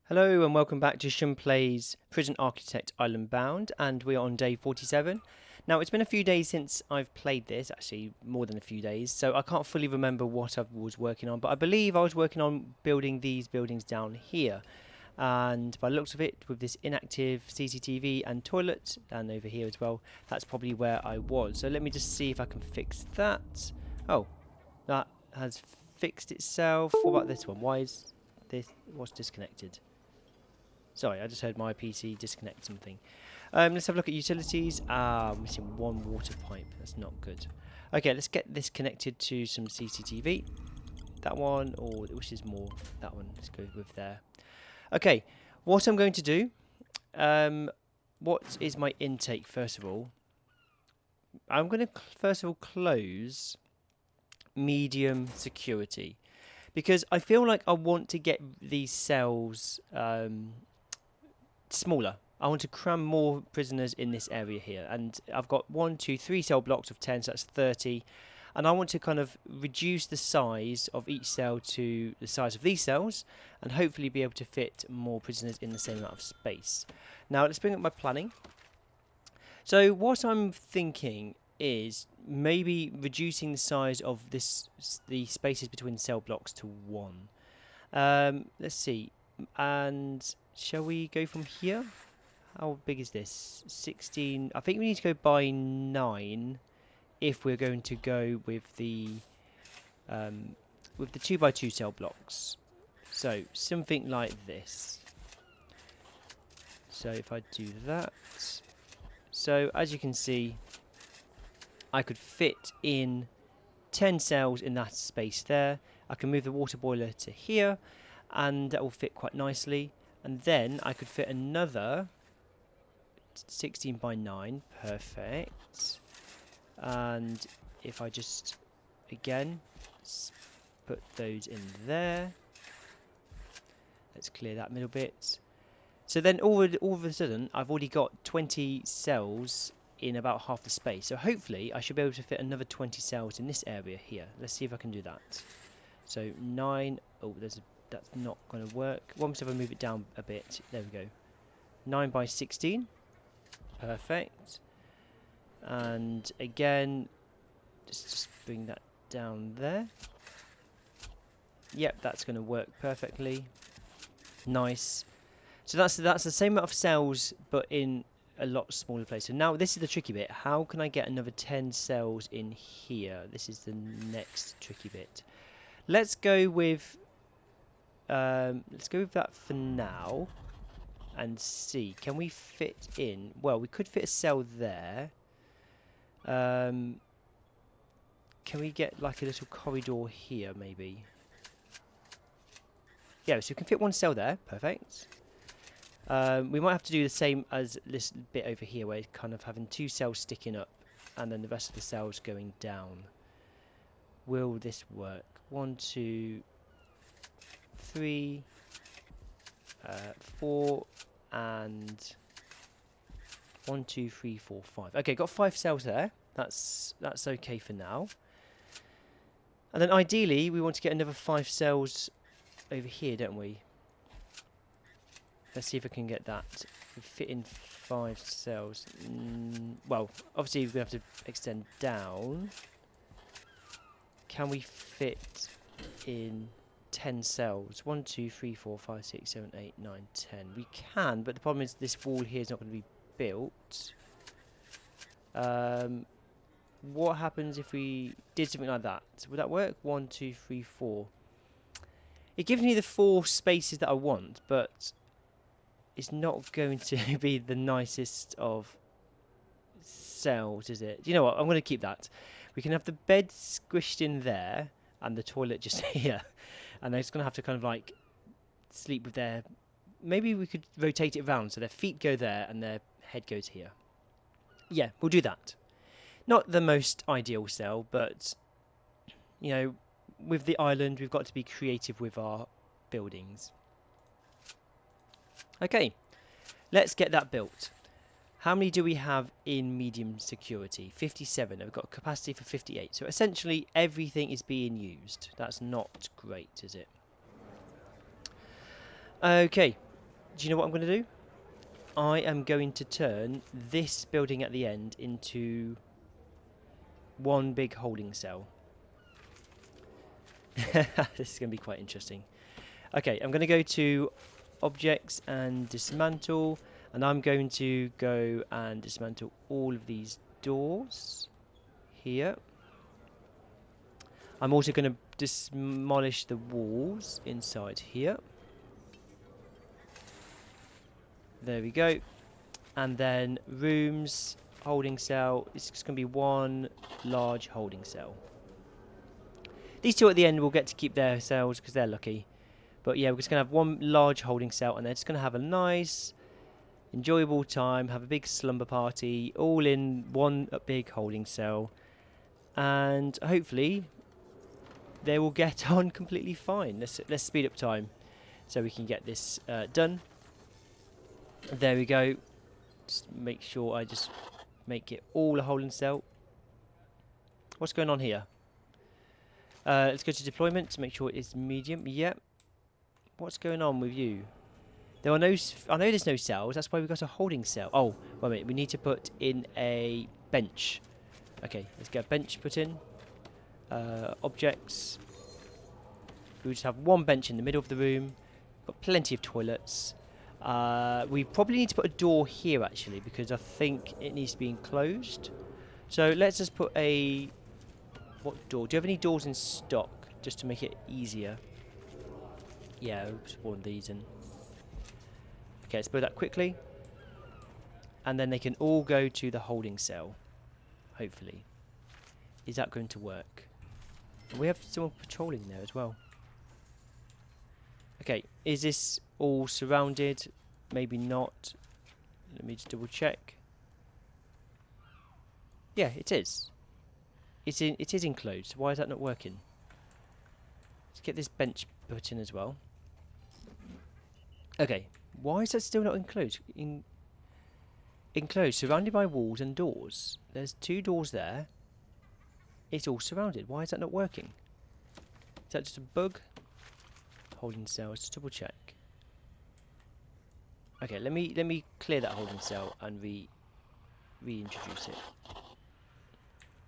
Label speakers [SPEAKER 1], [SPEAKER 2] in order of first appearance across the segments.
[SPEAKER 1] Hello and welcome back to Shum Plays Prison Architect Island Bound, and we are on day 47. Now it's been a few days since I've played this, actually more than a few days, so I can't fully remember what I was working on, but I believe I was working on building these buildings down here. And by the looks of it, with this inactive CCTV and toilet, and over here as well, that's probably where I was. So let me just see if I can fix that. Oh, that has fixed itself. What about this one? Why is this, what's disconnected? Sorry, I just heard my PC disconnect something. Let's have a look at utilities. I'm missing one water pipe. That's not good. Okay, let's get this connected to some CCTV. That one, or which is more that one. Let's go with there. Okay, what I'm going to do. What is my intake first of all? I'm going to first of all close medium security because I feel like I want to get these cells smaller. I want to cram more prisoners in this area here, and I've got 1, 2, 3 cell blocks of 10, so that's 30, and I want to kind of reduce the size of each cell to the size of these cells and hopefully be able to fit more prisoners in the same amount of space. Now let's bring up my planning. So what I'm thinking is maybe reducing the size of the spaces between cell blocks to 1. Let's see, and shall we go from here? How big is this? 16. I think we need to go by 9 if we're going to go with the 2x2 cell blocks. So something like this. So if I do that, so as you can see, I could fit in 10 cells in that space there. I can move the water boiler to here, and that will fit quite nicely. And then I could fit another 16 by 9, perfect. And if I just again put those in there, let's clear that middle bit. So then all of a sudden I've already got 20 cells in about half the space. So hopefully I should be able to fit another 20 cells in this area here. Let's see if I can do that. So 9. Oh, that's not going to work. Once if I move it down a bit, there we go. 9 by 16, perfect. And again, just bring that down there. Yep, that's going to work perfectly. Nice. So that's the same amount of cells, but in a lot smaller place. So now this is the tricky bit. How can I get another 10 cells in here? This is the next tricky bit. Let's go with that for now and see, can we fit in, well, we could fit a cell there. Can we get like a little corridor here maybe? Yeah, so we can fit one cell there, perfect. We might have to do the same as this bit over here where it's kind of having 2 cells sticking up and then the rest of the cells going down. Will this work? 1, 2, 3, 4, and 1, 2, 3, 4, 5. Okay, got 5 cells there. That's okay for now. And then ideally we want to get another 5 cells over here, don't we? Let's see if I can get that. We fit in 5 cells. Well, obviously we're going to have to extend down. Can we fit in 10 cells? 1, 2, 3, 4, 5, 6, 7, 8, 9, 10. We can, but the problem is this wall here is not going to be built. What happens if we did something like that? Would that work? 1, 2, 3, 4. It gives me the 4 spaces that I want, but it's not going to be the nicest of cells, is it? You know what? I'm going to keep that. We can have the bed squished in there and the toilet just here. And they're just going to have to kind of like sleep with their... Maybe we could rotate it around so their feet go there and their head goes here. Yeah, we'll do that. Not the most ideal cell, but, you know, with the island, we've got to be creative with our buildings. Okay, let's get that built. How many do we have in medium security? 57. We've got a capacity for 58. So essentially everything is being used. That's not great, is it? Okay. Do you know what I'm going to do? I am going to turn this building at the end into one big holding cell. This is going to be quite interesting. Okay, I'm going to go to objects and dismantle, and I'm going to go and dismantle all of these doors here. I'm also going to demolish the walls inside here. There we go. And then rooms, holding cell. It's just going to be one large holding cell. These two at the end will get to keep their cells because they're lucky. But yeah, we're just going to have one large holding cell, and they're just going to have a nice, enjoyable time, have a big slumber party, all in one big holding cell. And hopefully they will get on completely fine. Let's speed up time so we can get this done. There we go. Just make sure I just make it all a holding cell. What's going on here? Let's go to deployment to make sure it's medium. Yep. What's going on with you? There are no... I know there's no cells. That's why we've got a holding cell. Oh, wait a minute. We need to put in a bench. Okay, let's get a bench put in. Objects. We just have one bench in the middle of the room. Got plenty of toilets. We probably need to put a door here, actually, because I think it needs to be enclosed. So let's just put a... What door? Do you have any doors in stock, just to make it easier? Yeah, we'll just put one of these in. Okay, let's build that quickly. And then they can all go to the holding cell, hopefully. Is that going to work? And we have someone patrolling there as well. Okay, is this all surrounded? Maybe not. Let me just double check. Yeah, it is. It is enclosed. Why is that not working? Let's get this bench put in as well. Okay, why is that still not enclosed? Enclosed, surrounded by walls and doors. There's two doors there. It's all surrounded. Why is that not working? Is that just a bug? Holding cell. Let's just double check. Okay, let me clear that holding cell and reintroduce it.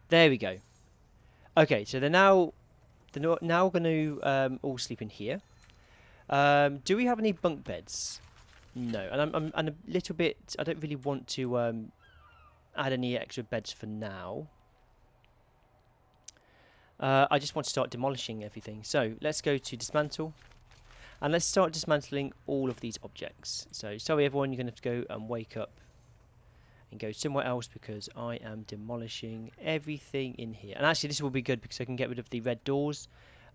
[SPEAKER 1] There we go. Okay, so they're now going to all sleep in here. Do we have any bunk beds? No, and I'm a little bit... I don't really want to add any extra beds for now. I just want to start demolishing everything. So let's go to dismantle. And let's start dismantling all of these objects. So sorry everyone, you're going to have to go and wake up and go somewhere else because I am demolishing everything in here. And actually this will be good because I can get rid of the red doors.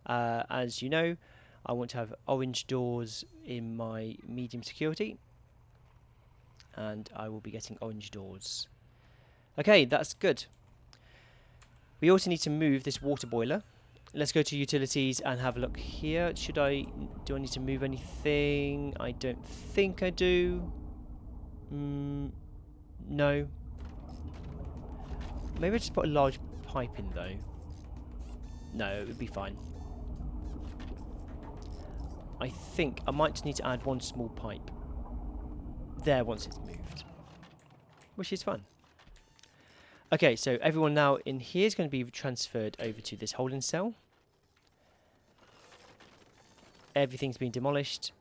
[SPEAKER 1] As you know, I want to have orange doors in my medium security. And I will be getting orange doors. Okay, that's good. We also need to move this water boiler. Let's go to utilities and have a look here. Do I need to move anything? I don't think I do. No. Maybe I just put a large pipe in though. No, it would be fine. I think I might just need to add one small pipe there once it's moved, which is fun. Okay, so everyone now in here is going to be transferred over to this holding cell. Everything's been demolished.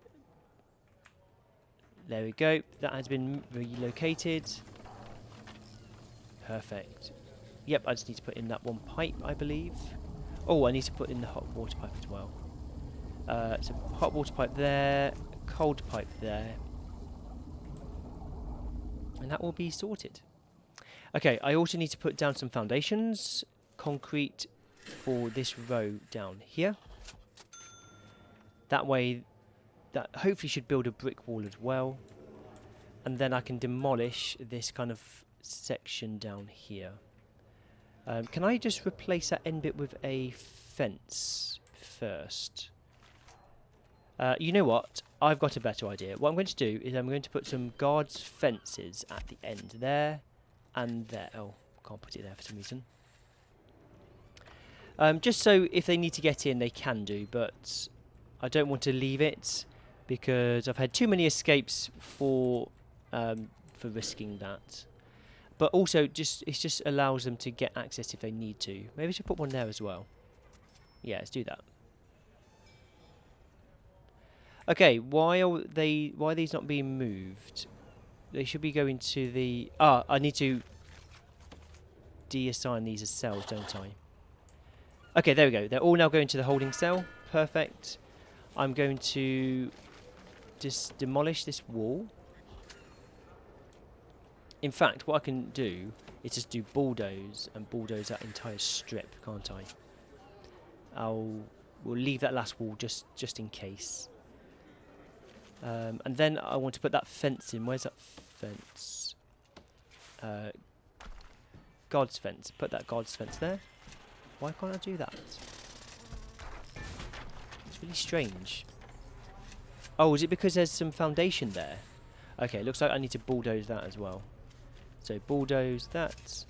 [SPEAKER 1] There we go. That has been relocated. Perfect. Yep, I just need to put in that one pipe, I believe. Oh, I need to put in the hot water pipe as well. So hot water pipe there, cold pipe there. And that will be sorted. Okay, I also need to put down some foundations, concrete for this row down here. That way, that hopefully should build a brick wall as well. And then I can demolish this kind of section down here. Can I just replace that end bit with a fence first? You know what? I've got a better idea. What I'm going to do is I'm going to put some guards fences at the end there and there. Oh, can't put it there for some reason. Just so if they need to get in, they can do, but I don't want to leave it because I've had too many escapes for risking that. But also, it just allows them to get access if they need to. Maybe I should put one there as well. Yeah, let's do that. Okay, why are these not being moved? They should be going to the... Ah, I need to deassign these as cells, don't I? Okay, there we go. They're all now going to the holding cell. Perfect. I'm going to just demolish this wall. In fact, what I can do is just do bulldoze and bulldoze that entire strip, can't I? We'll leave that last wall just in case. And then I want to put that fence in. Where's that fence? God's fence. Put that God's fence there. Why can't I do that? It's really strange. Oh, is it because there's some foundation there? Okay, looks like I need to bulldoze that as well. So bulldoze that.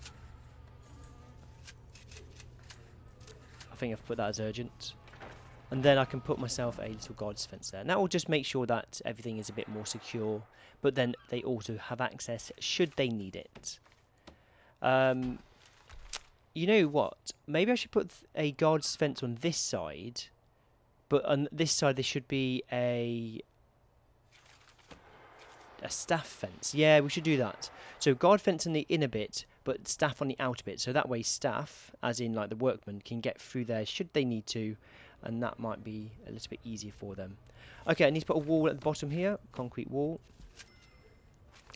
[SPEAKER 1] I think I've put that as urgent. And then I can put myself a little God's fence there. And that will just make sure that everything is a bit more secure. But then they also have access should they need it. You know what? Maybe I should put a God's fence on this side. But on this side there should be a staff fence. Yeah, we should do that. So guard fence on the inner bit, but staff on the outer bit. So that way staff, as in like the workmen, can get through there should they need to. And that might be a little bit easier for them. Okay, I need to put a wall at the bottom here. Concrete wall.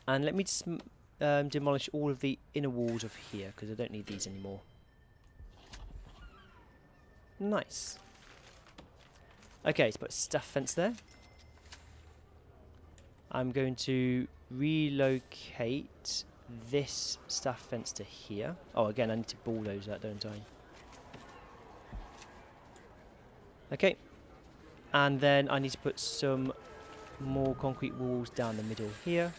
[SPEAKER 1] And let me just demolish all of the inner walls of here, because I don't need these anymore. Nice. Okay, let's put a staff fence there. I'm going to relocate this staff fence to here. Oh, again, I need to bulldoze that, don't I? Okay. And then I need to put some more concrete walls down the middle here.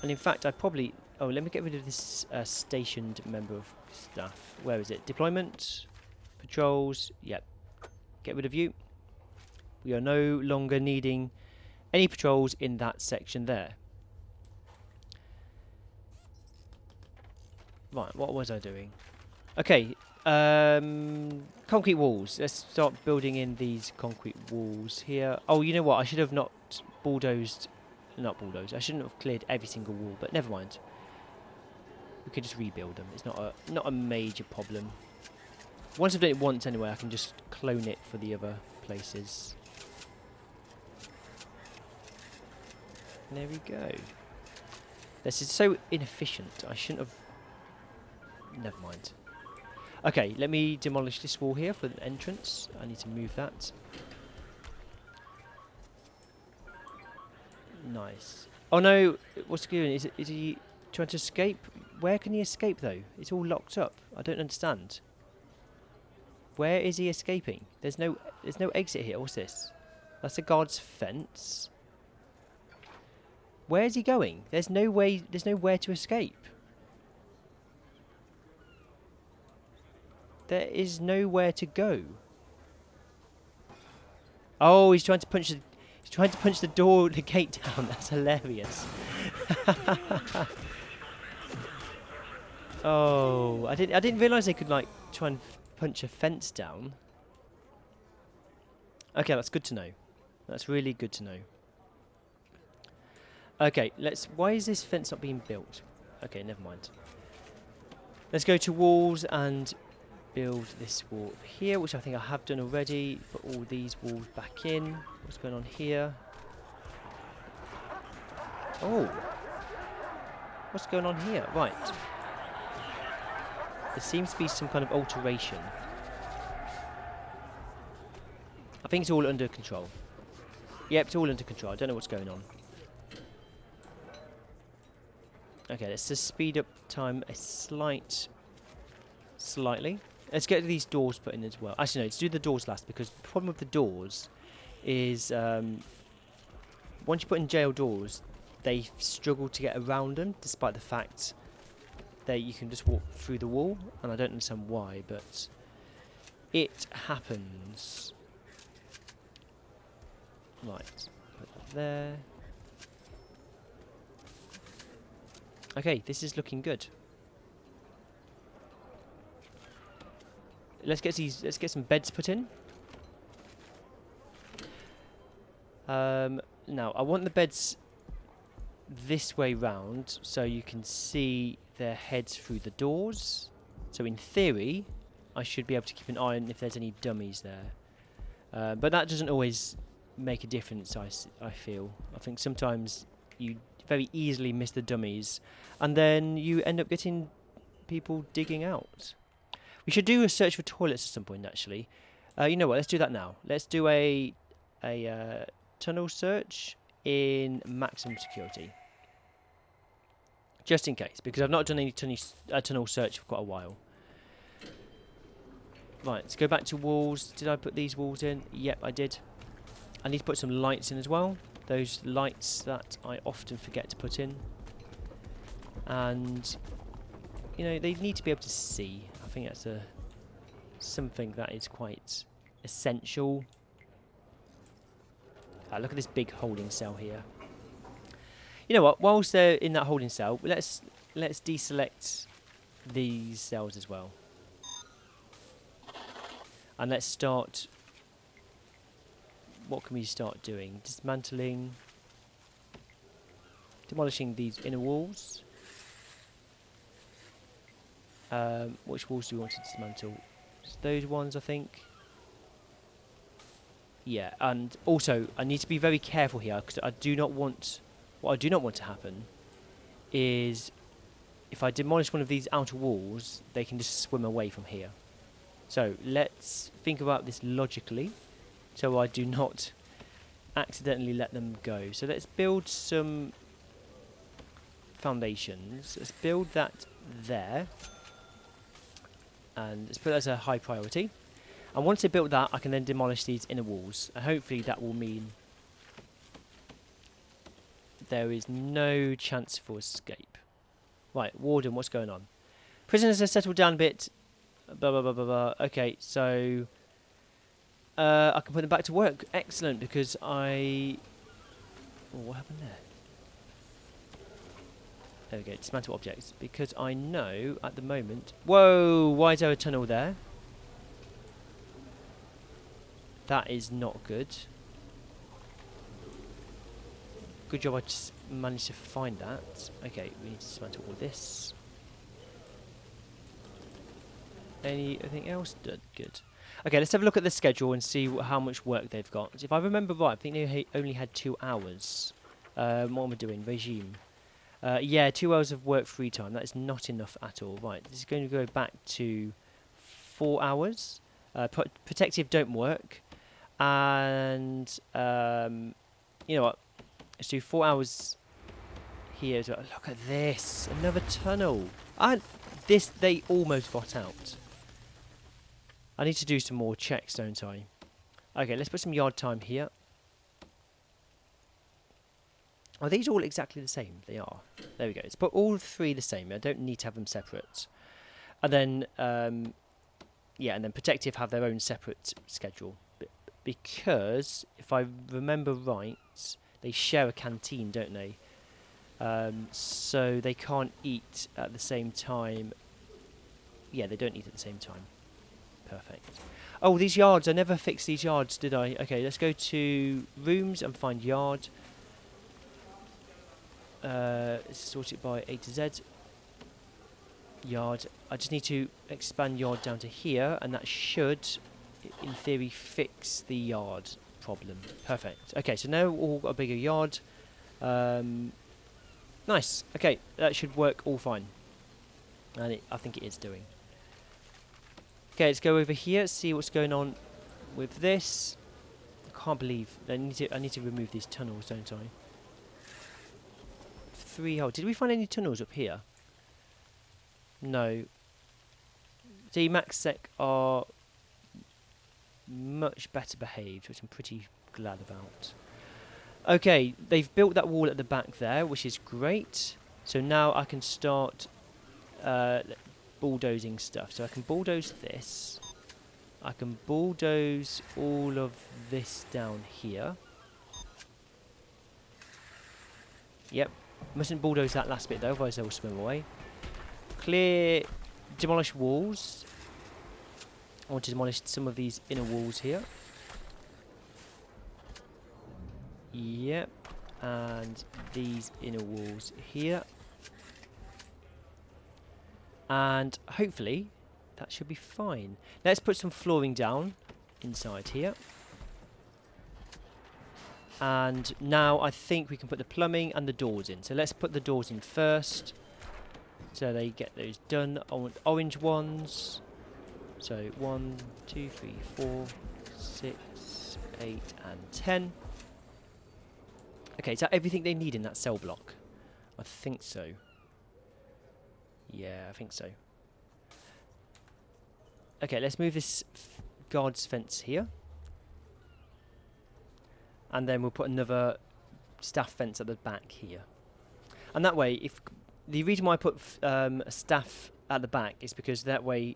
[SPEAKER 1] And in fact, I probably... Oh, let me get rid of this stationed member of staff. Where is it? Deployment. Patrols. Yep. Get rid of you. We are no longer needing any patrols in that section there. Right, what was I doing? Okay, concrete walls. Let's start building in these concrete walls here. Oh, you know what? I should have not bulldozed... Not bulldozed. I shouldn't have cleared every single wall, but never mind. We could just rebuild them. It's not a major problem. Once I've done it once anyway, I can just clone it for the other places. There we go. This is so inefficient. I shouldn't have... Never mind. Okay, let me demolish this wall here for the entrance. I need to move that. Nice. Oh no, what's he doing? Is he trying to escape? Where can he escape though? It's all locked up. I don't understand. Where is he escaping? There's no exit here. What's this? That's a guard's fence. Where is he going? There's nowhere to escape. There is nowhere to go. Oh, he's trying to punch the door, the gate down. That's hilarious. Oh, I didn't realise they could like try and punch a fence down. Okay, that's good to know. That's really good to know. Okay, why is this fence not being built? Okay, never mind. Let's go to walls and build this wall here, which I think I have done already. Put all these walls back in. What's going on here? Oh. What's going on here? Right. There seems to be some kind of alteration. I think it's all under control. Yep, it's all under control. I don't know what's going on. Okay, let's just speed up time a slightly. Let's get these doors put in as well. Actually, no, let's do the doors last, because the problem with the doors is once you put in jail doors, they struggle to get around them, despite the fact that you can just walk through the wall, and I don't understand why, but it happens. Right. Put that there. Okay, this is looking good. Let's get some beds put in. Now I want the beds this way round so you can see their heads through the doors. So in theory, I should be able to keep an eye on if there's any dummies there. But that doesn't always make a difference, I feel. I think sometimes you very easily miss the dummies, and then you end up getting people digging out. We should do a search for toilets at some point, actually. You know what? Let's do that now. Let's do a tunnel search in maximum security. Just in case, because I've not done any tunnel search for quite a while. Right, let's go back to walls. Did I put these walls in? Yep, I did. I need to put some lights in as well. Those lights that I often forget to put in. And, you know, they need to be able to see. I think that's something that is quite essential. Look at this big holding cell here. You know what? Whilst they're in that holding cell, let's deselect these cells as well, and let's start. What can we start doing? Dismantling, demolishing these inner walls. Which walls do we want to dismantle? Just those ones, I think. Yeah, and also I need to be very careful here because I do not want. What I do not want to happen is if I demolish one of these outer walls, they can just swim away from here. So let's think about this logically so I do not accidentally let them go. So let's build some foundations. Let's build that there. And let's put that as a high priority. And once I built that, I can then demolish these inner walls. And hopefully that will mean there is no chance for escape. Right, Warden, what's going on? Prisoners have settled down a bit. Blah, blah, blah, blah, blah. Okay, so I can put them back to work. Excellent, because I... Oh, what happened there? There we go, dismantle objects. Because I know at the moment... Whoa, why is there a tunnel there? That is not good. Good job I just managed to find that. Okay, we need to dismantle all this. Anything else? Good. Okay, let's have a look at the schedule and see how much work they've got. If I remember right, I think they only had 2 hours. What am I doing? Regime. Yeah, 2 hours of work free time. That is not enough at all. Right, this is going to go back to 4 hours. Protective don't work. And, you know what? Let's do 4 hours here as well. Look at this. Another tunnel. And this, they almost got out. I need to do some more checks, don't I? Okay, let's put some yard time here. Are these all exactly the same? They are. There we go. Let's put all 3 the same. I don't need to have them separate. And then, yeah, and then Protective have their own separate schedule. Because, if I remember right, they share a canteen, don't they? So they can't eat at the same time. Yeah, they don't eat at the same time. Perfect. Oh, these yards. I never fixed these yards, did I? Okay, let's go to rooms and find yard. Let's sort it by A to Z. Yard. I just need to expand yard down to here, and that should, in theory, fix the yard problem. Perfect. Okay, so now we've all got a bigger yard. Nice. Okay, that should work all fine. And I think it is doing. Okay, let's go over here, see what's going on with this. I can't believe I need to remove these tunnels, don't I? 3 holes. Did we find any tunnels up here? No. The MaxSec are much better behaved, which I'm pretty glad about. Okay, they've built that wall at the back there, which is great. So now I can start bulldozing stuff. So I can bulldoze this. I can bulldoze all of this down here. Yep. Mustn't bulldoze that last bit though, otherwise they will swim away. Clear, demolish walls. I want to demolish some of these inner walls here. Yep. And these inner walls here. And hopefully that should be fine. Let's put some flooring down inside here. And now I think we can put the plumbing and the doors in. So let's put the doors in first. So they get those done. I want orange ones. So 1, 2, 3, 4, 6, 8 and 10. Okay, is that everything they need in that cell block? I think so. Yeah, I think so. Okay, let's move this guard's fence here. And then we'll put another staff fence at the back here. And that way, if the reason why I put a staff at the back is because that way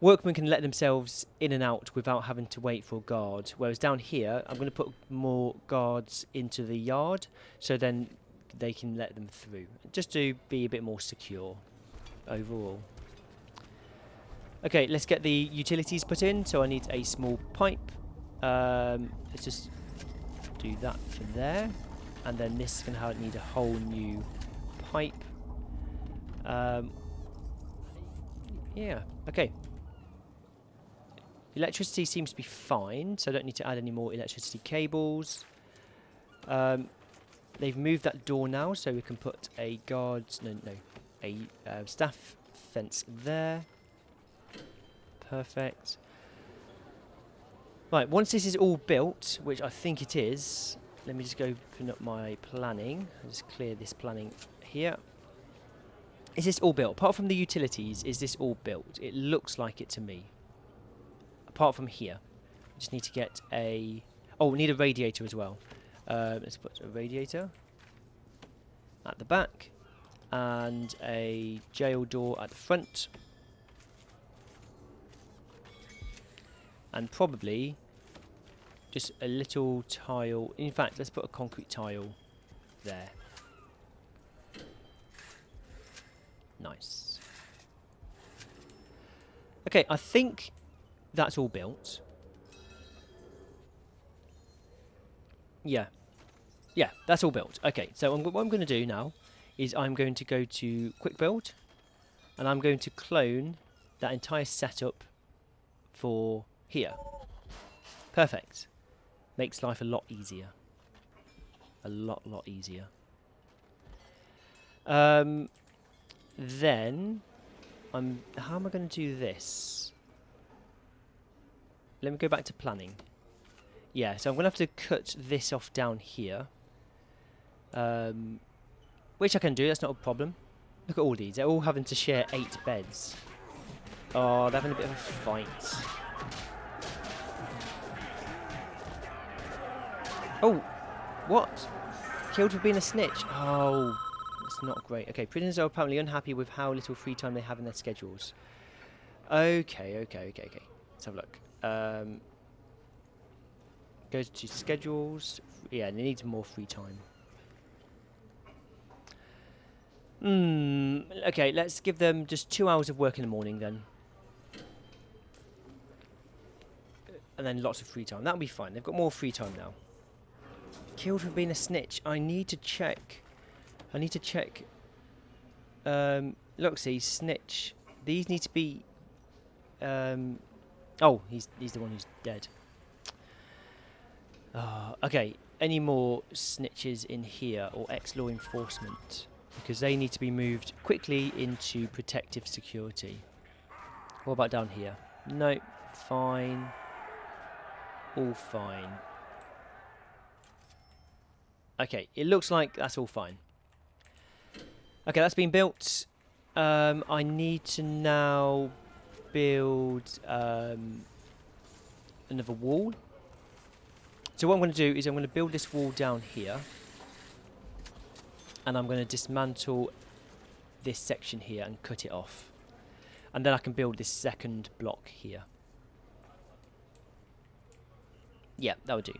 [SPEAKER 1] workmen can let themselves in and out without having to wait for a guard. Whereas down here, I'm going to put more guards into the yard, so then they can let them through, just to be a bit more secure overall. Okay, let's get the utilities put in. So I need a small pipe. Let's just do that for there, and then this is going to need a whole new pipe. Yeah, okay. Electricity seems to be fine, so I don't need to add any more electricity cables. They've moved that door now, so we can put a staff fence there. Perfect. Right, once this is all built, which I think it is, let me just go open up my planning. I'll just clear this planning here. Is this all built? Apart from the utilities, is this all built? It looks like it to me. Apart from here. I just need to get a... Oh, we need a radiator as well. Let's put a radiator at the back. And a jail door at the front. And probably just a little tile. In fact, let's put a concrete tile there. Nice. Okay, I think that's all built. Yeah. Yeah, that's all built. Okay, so what I'm going to do now is I'm going to go to Quick Build. And I'm going to clone that entire setup for here. Perfect. Makes life a lot easier. A lot easier. Then, how am I going to do this? Let me go back to planning. Yeah, so I'm going to have to cut this off down here. Which I can do, that's not a problem. Look at all these, they're all having to share 8 beds. Oh, they're having a bit of a fight. Oh, what? Killed for being a snitch. Oh, that's not great. Okay, prisoners are apparently unhappy with how little free time they have in their schedules. Okay. Let's have a look. Goes to schedules. Yeah, they need more free time. Okay, let's give them just 2 hours of work in the morning then. And then lots of free time. That'll be fine. They've got more free time now. Killed for being a snitch. I need to check. Look, see, snitch. These need to be... oh, he's the one who's dead. Okay, any more snitches in here or ex-law enforcement? Because they need to be moved quickly into protective security. What about down here? No, fine. All fine. Okay, it looks like that's all fine. Okay, that's been built. I need to now build another wall. So what I'm going to do is I'm going to build this wall down here. And I'm going to dismantle this section here and cut it off. And then I can build this second block here. Yeah, that would do.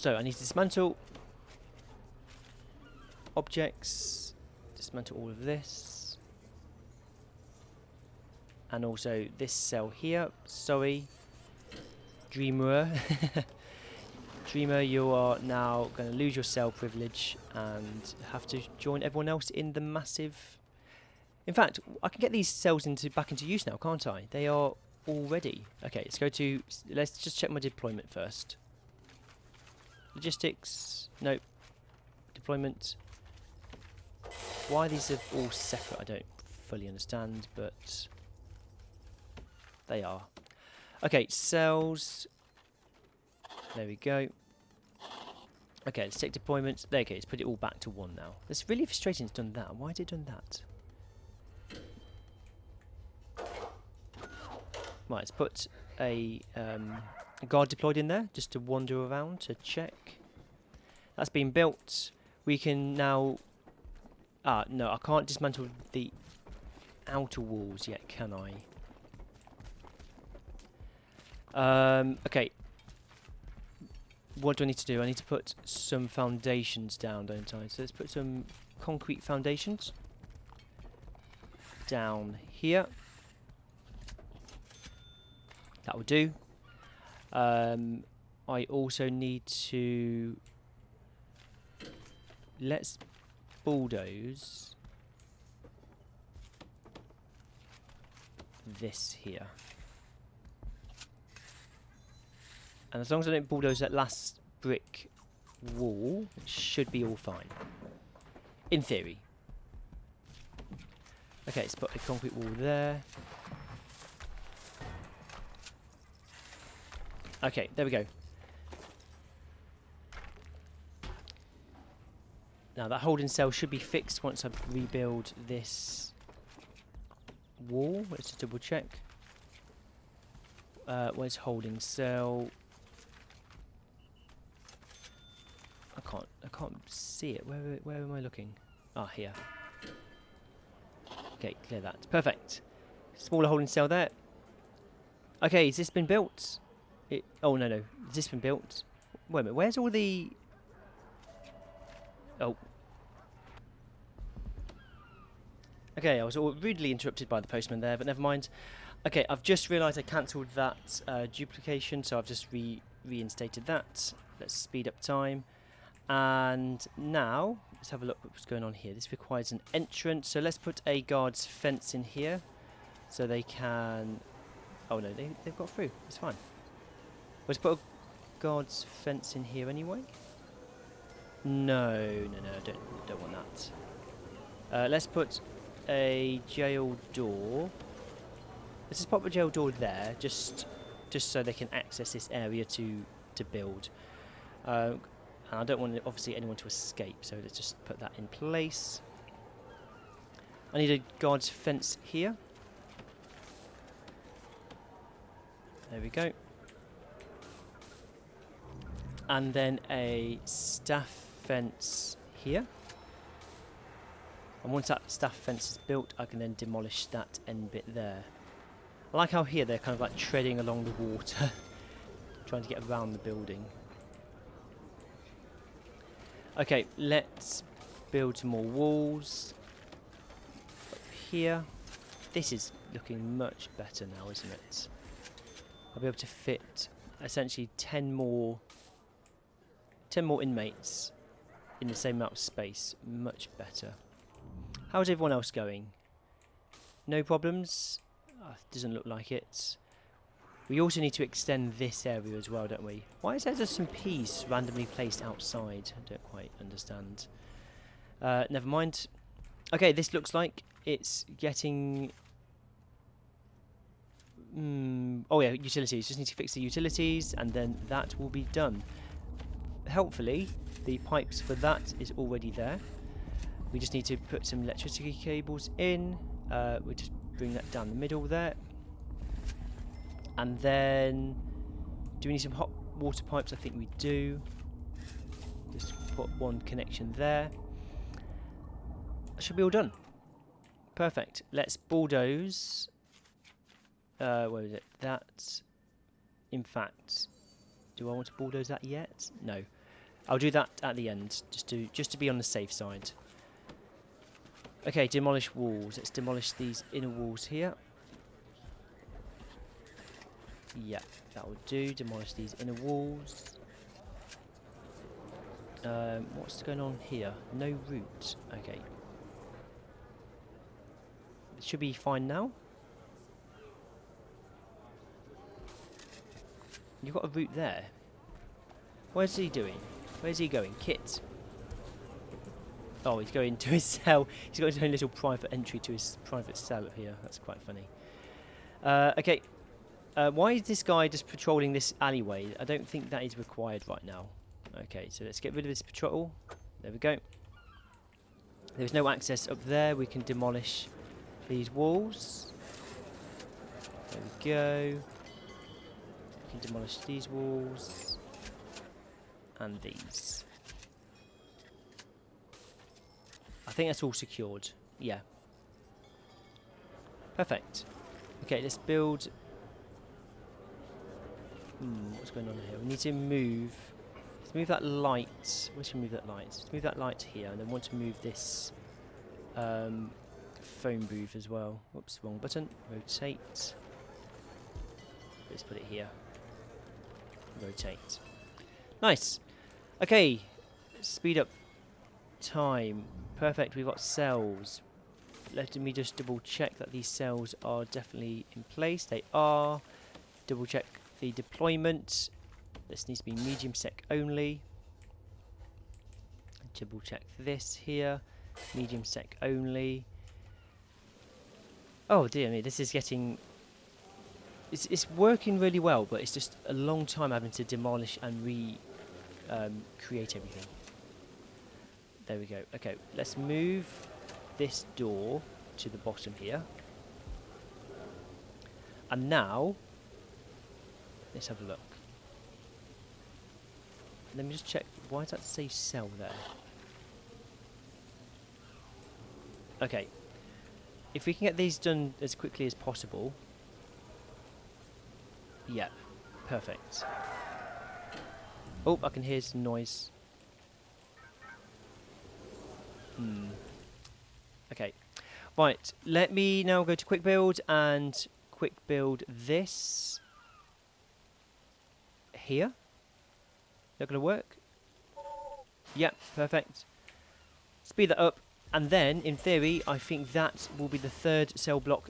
[SPEAKER 1] So I need to dismantle objects, dismantle all of this, and also this cell here. Sorry, Dreamer. Dreamer, you are now going to lose your cell privilege and have to join everyone else in the massive... In fact, I can get these cells back into use now, can't I? They are all ready. Okay, let's go to... Let's just check my deployment first. Logistics. Nope. Deployment. Why these are all separate, I don't fully understand, but they are. Okay, cells. There we go. Okay, let's take deployments. There, okay, let's put it all back to 1 now. It's really frustrating it's done that. Why has it done that? Right, let's put a guard deployed in there just to wander around to check. That's been built. We can now... Ah, no, I can't dismantle the outer walls yet, can I? Okay. What do I need to do? I need to put some foundations down, don't I? So let's put some concrete foundations down here. That will do. I also need to... Let's bulldoze this here. And as long as I don't bulldoze that last brick wall, it should be all fine. In theory. Okay, let's put a concrete wall there. Okay, there we go. Now that holding cell should be fixed once I rebuild this wall. Let's just double check. Where's holding cell? I can't see it. Where am I looking? Ah, here. Okay, clear that. Perfect. Smaller holding cell there. Okay, has this been built? Oh no. Has this been built? Wait a minute. Where's all the... Oh. Okay, I was rudely interrupted by the postman there, but never mind. Okay, I've just realised I cancelled that duplication, so I've just reinstated that. Let's speed up time. And now, let's have a look at what's going on here. This requires an entrance, so let's put a guard's fence in here, so they can... Oh no, they've got through. It's fine. Let's put a guard's fence in here anyway. No, I don't want that. Let's put a jail door. Let's just pop a jail door there, just so they can access this area to build. And I don't want, obviously, anyone to escape, so let's just put that in place. I need a guard's fence here. There we go. And then a staff fence here. And once that staff fence is built, I can then demolish that end bit there. I like how here they're kind of like treading along the water, trying to get around the building. Okay, let's build some more walls up here. This is looking much better now, isn't it? I'll be able to fit essentially 10 more inmates in the same amount of space. Much better. How's everyone else going? No problems? Doesn't look like it. We also need to extend this area as well, don't we? Why is there just some peas randomly placed outside? I don't quite understand. Never mind. Okay, this looks like it's getting... Oh yeah, utilities. Just need to fix the utilities and then that will be done. Helpfully, the pipes for that is already there. We just need to put some electricity cables in. We'll just bring that down the middle there. And then, do we need some hot water pipes? I think we do. Just put one connection there. That should be all done. Perfect. Let's bulldoze. Where is it? That. In fact, do I want to bulldoze that yet? No. I'll do that at the end, just to be on the safe side. Okay, demolish walls. Let's demolish these inner walls here. Yeah, that will do. Demolish these inner walls. What's going on here? No route. Okay. It should be fine now. You've got a route there. Where's he doing? Where's he going? Kit. Oh, he's going to his cell. He's got his own little private entry to his private cell up here. That's quite funny. Okay. Why is this guy just patrolling this alleyway? I don't think that is required right now. Okay, so let's get rid of this patrol. There we go. There's no access up there. We can demolish these walls. There we go. We can demolish these walls. And these. I think that's all secured. Yeah. Perfect. Okay, let's build... what's going on here? We need to move... Let's move that light. Where should we move that light? Let's move that light here, and then want to move this phone booth as well. Whoops, wrong button. Rotate. Let's put it here. Rotate. Nice. Okay. Speed up time. Perfect. We've got cells. Let me just double check that these cells are definitely in place. They are. Double check the deployment. This needs to be medium sec only. Double check this here. Medium sec only. Oh dear me, this is getting... It's working really well, but it's just a long time having to demolish and create everything. There we go. Okay, let's move this door to the bottom here. And now, let's have a look. Let me just check. Why does that say cell there? Okay. If we can get these done as quickly as possible. Yeah. Perfect. Oh, I can hear some noise. Okay. Right. Let me now go to quick build and quick build this here. Not going to work? Yep, perfect. Speed that up, and then, in theory, I think that will be the third cell block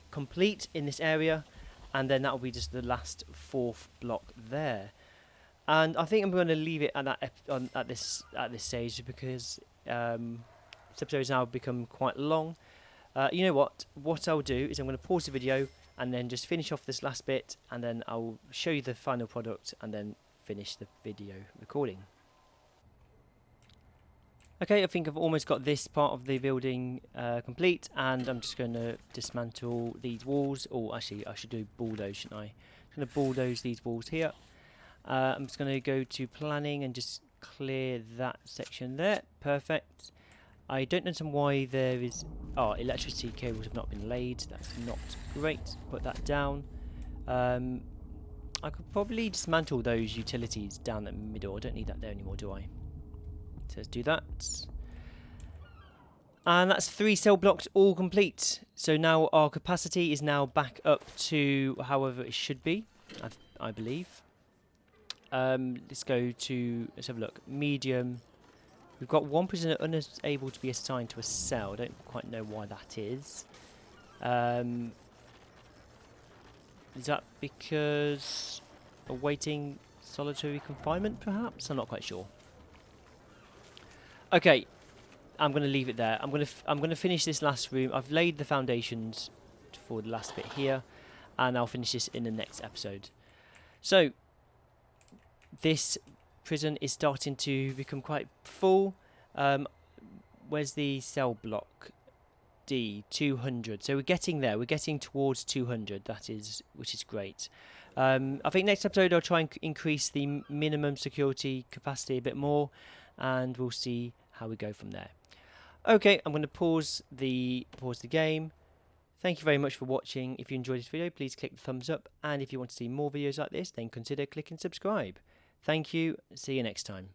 [SPEAKER 1] complete in this area, and then that will be just the last fourth block there. And I think I'm going to leave it at that at this stage because this episode has now become quite long. You know what? What I'll do is I'm going to pause the video and then just finish off this last bit, and then I'll show you the final product, and then finish the video recording. Okay, I think I've almost got this part of the building complete, and I'm just going to dismantle these walls. Oh, actually, I should do bulldoze, shouldn't I? I'm going to bulldoze these walls here. I'm just going to go to planning and just clear that section there. Perfect. I don't understand why there is... Oh, electricity cables have not been laid. That's not great. Put that down. I could probably dismantle those utilities down the middle. I don't need that there anymore, do I? So let's do that. And that's 3 cell blocks all complete. So now our capacity is now back up to however it should be, I believe. Let's go to... Let's have a look. Medium. We've got one prisoner unable to be assigned to a cell. I don't quite know why that is. Is that because awaiting solitary confinement, perhaps? I'm not quite sure. Okay, I'm going to leave it there. I'm going to finish this last room. I've laid the foundations for the last bit here, and I'll finish this in the next episode. So, this prison is starting to become quite full. Where's the cell block? D, 200. So we're getting there. We're getting towards 200. Which is great. I think next episode I'll try and increase the minimum security capacity a bit more, and we'll see how we go from there. Okay, I'm going to pause the game. Thank you very much for watching. If you enjoyed this video, please click the thumbs up, and if you want to see more videos like this, then consider clicking subscribe. Thank you. See you next time.